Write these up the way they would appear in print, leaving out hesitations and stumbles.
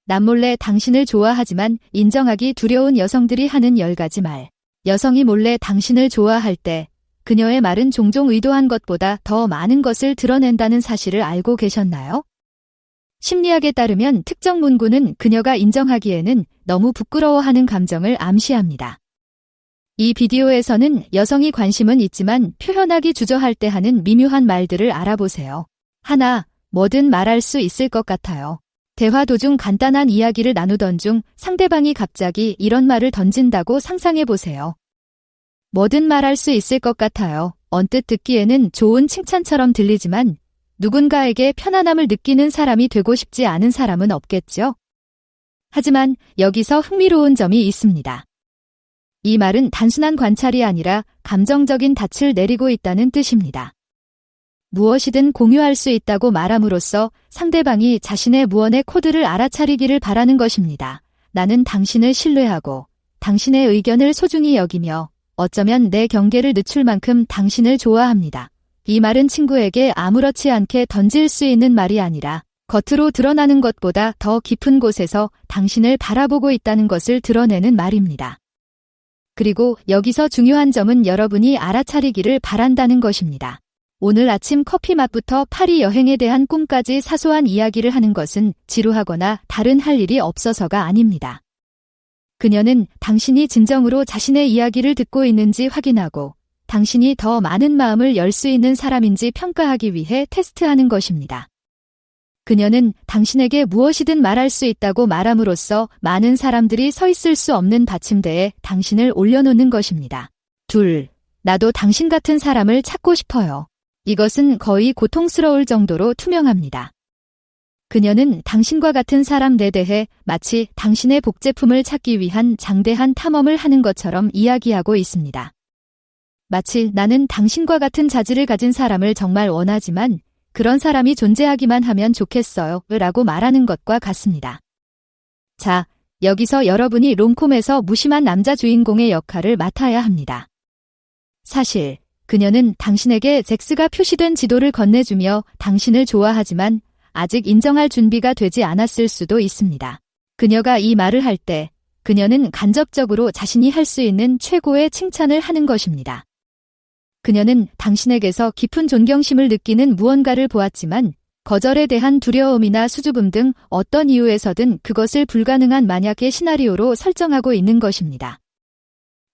남몰래 당신을 좋아하지만 인정하기 두려운 여성들이 하는 10가지 말. 여성이 몰래 당신을 좋아할 때 그녀의 말은 종종 의도한 것보다 더 많은 것을 드러낸다는 사실을 알고 계셨나요? 심리학에 따르면 특정 문구는 그녀가 인정하기에는 너무 부끄러워하는 감정을 암시합니다. 이 비디오에서는 여성이 관심은 있지만 표현하기 주저할 때 하는 미묘한 말들을 알아보세요. 하나, 뭐든 말할 수 있을 것 같아요. 대화 도중 간단한 이야기를 나누던 중 상대방이 갑자기 이런 말을 던진다고 상상해보세요. 뭐든 말할 수 있을 것 같아요. 언뜻 듣기에는 좋은 칭찬처럼 들리지만 누군가에게 편안함을 느끼는 사람이 되고 싶지 않은 사람은 없겠죠? 하지만 여기서 흥미로운 점이 있습니다. 이 말은 단순한 관찰이 아니라 감정적인 닻을 내리고 있다는 뜻입니다. 무엇이든 공유할 수 있다고 말함으로써 상대방이 자신의 무언의 코드를 알아차리기를 바라는 것입니다. 나는 당신을 신뢰하고 당신의 의견을 소중히 여기며 어쩌면 내 경계를 늦출 만큼 당신을 좋아합니다. 이 말은 친구에게 아무렇지 않게 던질 수 있는 말이 아니라 겉으로 드러나는 것보다 더 깊은 곳에서 당신을 바라보고 있다는 것을 드러내는 말입니다. 그리고 여기서 중요한 점은 여러분이 알아차리기를 바란다는 것입니다. 오늘 아침 커피 맛부터 파리 여행에 대한 꿈까지 사소한 이야기를 하는 것은 지루하거나 다른 할 일이 없어서가 아닙니다. 그녀는 당신이 진정으로 자신의 이야기를 듣고 있는지 확인하고 당신이 더 많은 마음을 열 수 있는 사람인지 평가하기 위해 테스트하는 것입니다. 그녀는 당신에게 무엇이든 말할 수 있다고 말함으로써 많은 사람들이 서 있을 수 없는 받침대에 당신을 올려놓는 것입니다. 둘, 나도 당신 같은 사람을 찾고 싶어요. 이것은 거의 고통스러울 정도로 투명합니다. 그녀는 당신과 같은 사람에 대해 마치 당신의 복제품을 찾기 위한 장대한 탐험을 하는 것처럼 이야기하고 있습니다. 마치 나는 당신과 같은 자질을 가진 사람을 정말 원하지만 그런 사람이 존재하기만 하면 좋겠어요 라고 말하는 것과 같습니다. 자, 여기서 여러분이 롬콤에서 무심한 남자 주인공의 역할을 맡아야 합니다. 사실 그녀는 당신에게 X가 표시된 지도를 건네주며 당신을 좋아하지만 아직 인정할 준비가 되지 않았을 수도 있습니다. 그녀가 이 말을 할 때 그녀는 간접적으로 자신이 할 수 있는 최고의 칭찬을 하는 것입니다. 그녀는 당신에게서 깊은 존경심을 느끼는 무언가를 보았지만 거절에 대한 두려움이나 수줍음 등 어떤 이유에서든 그것을 불가능한 만약의 시나리오로 설정하고 있는 것입니다.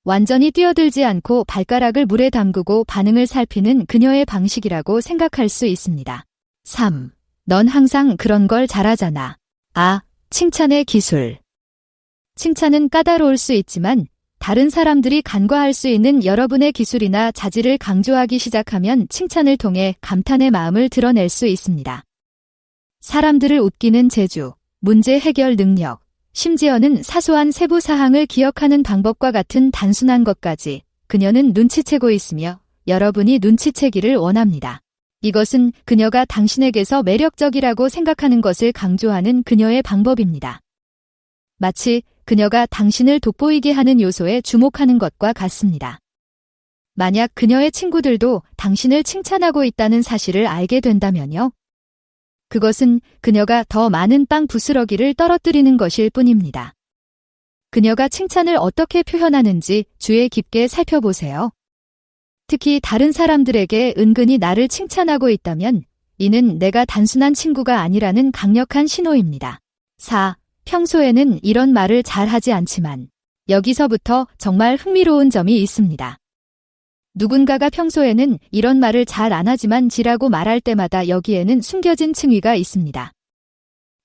완전히 뛰어들지 않고 발가락을 물에 담그고 반응을 살피는 그녀의 방식이라고 생각할 수 있습니다. 3. 넌 항상 그런 걸 잘하잖아. 칭찬의 기술. 칭찬은 까다로울 수 있지만 다른 사람들이 간과할 수 있는 여러분의 기술이나 자질을 강조하기 시작하면 칭찬을 통해 감탄의 마음을 드러낼 수 있습니다. 사람들을 웃기는 재주, 문제 해결 능력, 심지어는 사소한 세부 사항을 기억하는 방법과 같은 단순한 것까지 그녀는 눈치채고 있으며 여러분이 눈치채기를 원합니다. 이것은 그녀가 당신에게서 매력적이라고 생각하는 것을 강조하는 그녀의 방법입니다. 마치 그녀가 당신을 돋보이게 하는 요소에 주목하는 것과 같습니다. 만약 그녀의 친구들도 당신을 칭찬하고 있다는 사실을 알게 된다면요. 그것은 그녀가 더 많은 빵 부스러기를 떨어뜨리는 것일 뿐입니다. 그녀가 칭찬을 어떻게 표현하는지 주의 깊게 살펴보세요. 특히 다른 사람들에게 은근히 나를 칭찬하고 있다면 이는 내가 단순한 친구가 아니라는 강력한 신호입니다. 4. 평소에는 이런 말을 잘 하지 않지만 여기서부터 정말 흥미로운 점이 있습니다. 누군가가 평소에는 이런 말을 잘 안 하지만 지라고 말할 때마다 여기에는 숨겨진 층위가 있습니다.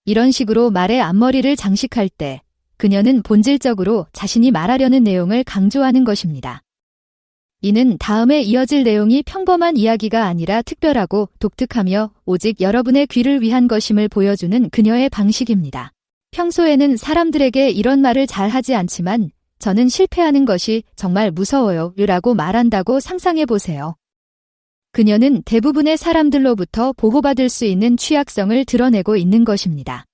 이런 식으로 말의 앞머리를 장식할 때 그녀는 본질적으로 자신이 말하려는 내용을 강조하는 것입니다. 이는 다음에 이어질 내용이 평범한 이야기가 아니라 특별하고 독특하며 오직 여러분의 귀를 위한 것임을 보여주는 그녀의 방식입니다. 평소에는 사람들에게 이런 말을 잘 하지 않지만 저는 실패하는 것이 정말 무서워요 라고 말한다고 상상해보세요. 그녀는 대부분의 사람들로부터 보호받을 수 있는 취약성을 드러내고 있는 것입니다.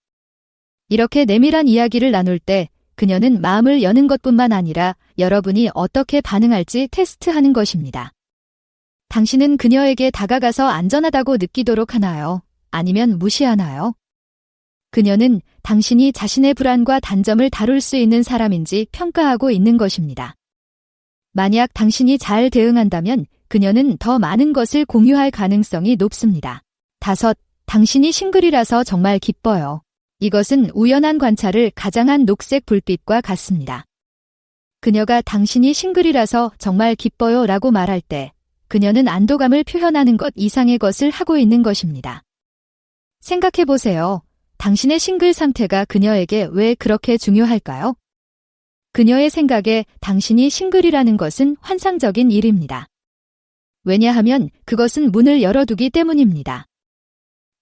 이렇게 내밀한 이야기를 나눌 때 그녀는 마음을 여는 것뿐만 아니라 여러분이 어떻게 반응할지 테스트하는 것입니다. 당신은 그녀에게 다가가서 안전하다고 느끼도록 하나요? 아니면 무시하나요? 그녀는 당신이 자신의 불안과 단점을 다룰 수 있는 사람인지 평가하고 있는 것입니다. 만약 당신이 잘 대응한다면 그녀는 더 많은 것을 공유할 가능성이 높습니다. 5. 당신이 싱글이라서 정말 기뻐요. 이것은 우연한 관찰을 가장한 녹색 불빛과 같습니다. 그녀가 당신이 싱글이라서 정말 기뻐요 라고 말할 때 그녀는 안도감을 표현하는 것 이상의 것을 하고 있는 것입니다. 생각해 보세요. 당신의 싱글 상태가 그녀에게 왜 그렇게 중요할까요? 그녀의 생각에 당신이 싱글이라는 것은 환상적인 일입니다. 왜냐하면 그것은 문을 열어두기 때문입니다.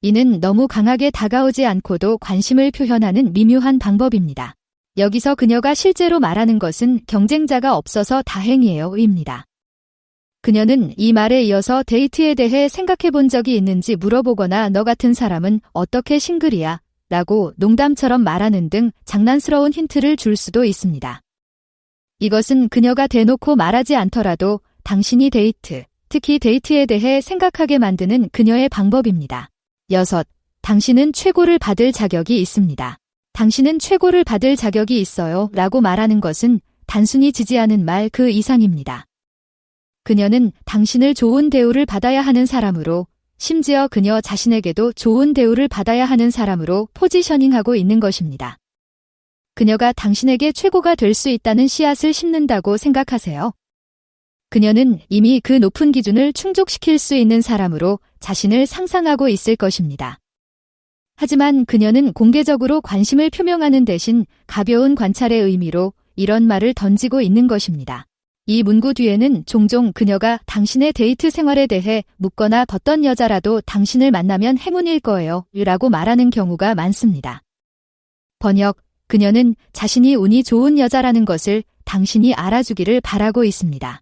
이는 너무 강하게 다가오지 않고도 관심을 표현하는 미묘한 방법입니다. 여기서 그녀가 실제로 말하는 것은 경쟁자가 없어서 다행이에요 입니다. 그녀는 이 말에 이어서 데이트에 대해 생각해 본 적이 있는지 물어보거나 너 같은 사람은 어떻게 싱글이야? 라고 농담처럼 말하는 등 장난스러운 힌트를 줄 수도 있습니다. 이것은 그녀가 대놓고 말하지 않더라도 당신이 데이트, 특히 데이트에 대해 생각하게 만드는 그녀의 방법입니다. 6. 당신은 최고를 받을 자격이 있습니다. 당신은 최고를 받을 자격이 있어요 라고 말하는 것은 단순히 지지하는 말 그 이상입니다. 그녀는 당신을 좋은 대우를 받아야 하는 사람으로, 심지어 그녀 자신에게도 좋은 대우를 받아야 하는 사람으로 포지셔닝하고 있는 것입니다. 그녀가 당신에게 최고가 될 수 있다는 씨앗을 심는다고 생각하세요. 그녀는 이미 그 높은 기준을 충족시킬 수 있는 사람으로 자신을 상상하고 있을 것입니다. 하지만 그녀는 공개적으로 관심을 표명하는 대신 가벼운 관찰의 의미로 이런 말을 던지고 있는 것입니다. 이 문구 뒤에는 종종 그녀가 당신의 데이트 생활에 대해 묻거나 어떤 여자라도 당신을 만나면 행운일 거예요 라고 말하는 경우가 많습니다. 번역, 그녀는 자신이 운이 좋은 여자라는 것을 당신이 알아주기를 바라고 있습니다.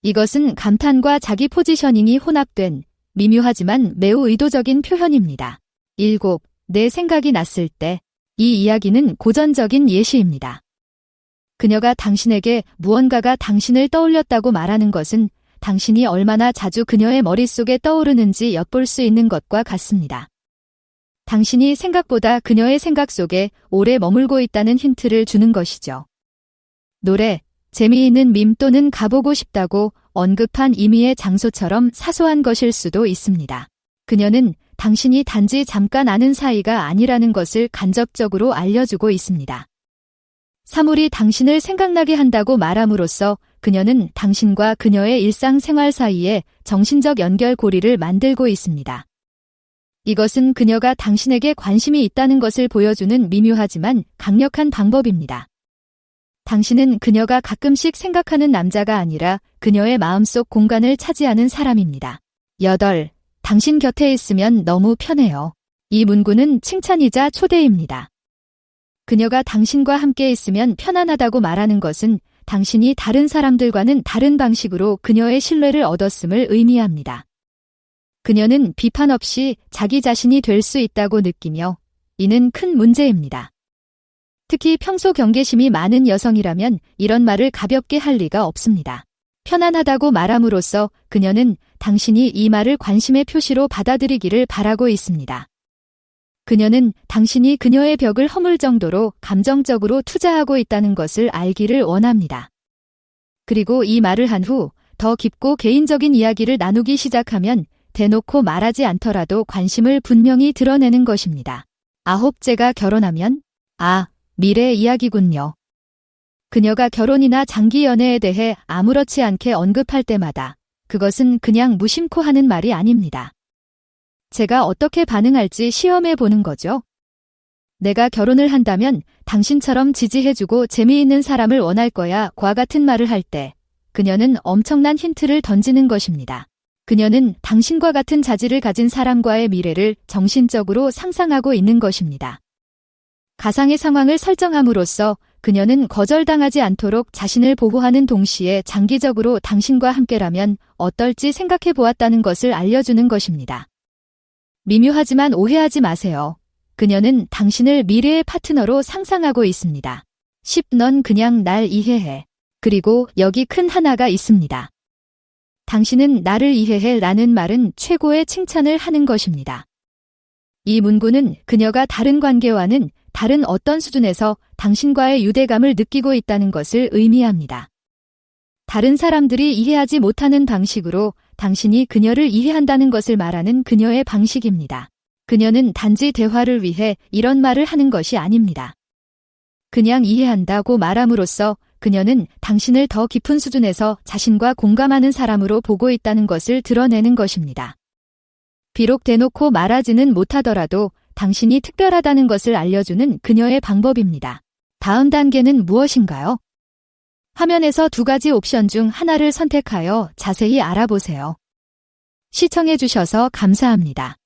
이것은 감탄과 자기 포지셔닝이 혼합된 미묘하지만 매우 의도적인 표현입니다. 7. 내 생각이 났을 때. 이 이야기는 고전적인 예시입니다. 그녀가 당신에게 무언가가 당신을 떠올렸다고 말하는 것은 당신이 얼마나 자주 그녀의 머릿속에 떠오르는지 엿볼 수 있는 것과 같습니다. 당신이 생각보다 그녀의 생각 속에 오래 머물고 있다는 힌트를 주는 것이죠. 노래, 재미있는 밈 또는 가보고 싶다고 언급한 임의의 장소처럼 사소한 것일 수도 있습니다. 그녀는 당신이 단지 잠깐 아는 사이가 아니라는 것을 간접적으로 알려주고 있습니다. 사물이 당신을 생각나게 한다고 말함으로써 그녀는 당신과 그녀의 일상생활 사이에 정신적 연결고리를 만들고 있습니다. 이것은 그녀가 당신에게 관심이 있다는 것을 보여주는 미묘하지만 강력한 방법입니다. 당신은 그녀가 가끔씩 생각하는 남자가 아니라 그녀의 마음속 공간을 차지하는 사람입니다. 8. 당신 곁에 있으면 너무 편해요. 이 문구는 칭찬이자 초대입니다. 그녀가 당신과 함께 있으면 편안하다고 말하는 것은 당신이 다른 사람들과는 다른 방식으로 그녀의 신뢰를 얻었음을 의미합니다. 그녀는 비판 없이 자기 자신이 될 수 있다고 느끼며 이는 큰 문제입니다. 특히 평소 경계심이 많은 여성이라면 이런 말을 가볍게 할 리가 없습니다. 편안하다고 말함으로써 그녀는 당신이 이 말을 관심의 표시로 받아들이기를 바라고 있습니다. 그녀는 당신이 그녀의 벽을 허물 정도로 감정적으로 투자하고 있다는 것을 알기를 원합니다. 그리고 이 말을 한 후 더 깊고 개인적인 이야기를 나누기 시작하면 대놓고 말하지 않더라도 관심을 분명히 드러내는 것입니다. 9. 결혼하면? 미래 이야기군요. 그녀가 결혼이나 장기 연애에 대해 아무렇지 않게 언급할 때마다 그것은 그냥 무심코 하는 말이 아닙니다. 제가 어떻게 반응할지 시험해 보는 거죠. 내가 결혼을 한다면 당신처럼 지지해주고 재미있는 사람을 원할 거야 과 같은 말을 할 때 그녀는 엄청난 힌트를 던지는 것입니다. 그녀는 당신과 같은 자질을 가진 사람과의 미래를 정신적으로 상상하고 있는 것입니다. 가상의 상황을 설정함으로써 그녀는 거절당하지 않도록 자신을 보호하는 동시에 장기적으로 당신과 함께라면 어떨지 생각해 보았다는 것을 알려주는 것입니다. 미묘하지만 오해하지 마세요. 그녀는 당신을 미래의 파트너로 상상하고 있습니다. 10. 넌 그냥 날 이해해. 그리고 여기 큰 하나가 있습니다. 당신은 나를 이해해 라는 말은 최고의 칭찬을 하는 것입니다. 이 문구는 그녀가 다른 관계와는 다른 어떤 수준에서 당신과의 유대감을 느끼고 있다는 것을 의미합니다. 다른 사람들이 이해하지 못하는 방식으로 당신이 그녀를 이해한다는 것을 말하는 그녀의 방식입니다. 그녀는 단지 대화를 위해 이런 말을 하는 것이 아닙니다. 그냥 이해한다고 말함으로써 그녀는 당신을 더 깊은 수준에서 자신과 공감하는 사람으로 보고 있다는 것을 드러내는 것입니다. 비록 대놓고 말하지는 못하더라도 당신이 특별하다는 것을 알려주는 그녀의 방법입니다. 다음 단계는 무엇인가요? 화면에서 두 가지 옵션 중 하나를 선택하여 자세히 알아보세요. 시청해주셔서 감사합니다.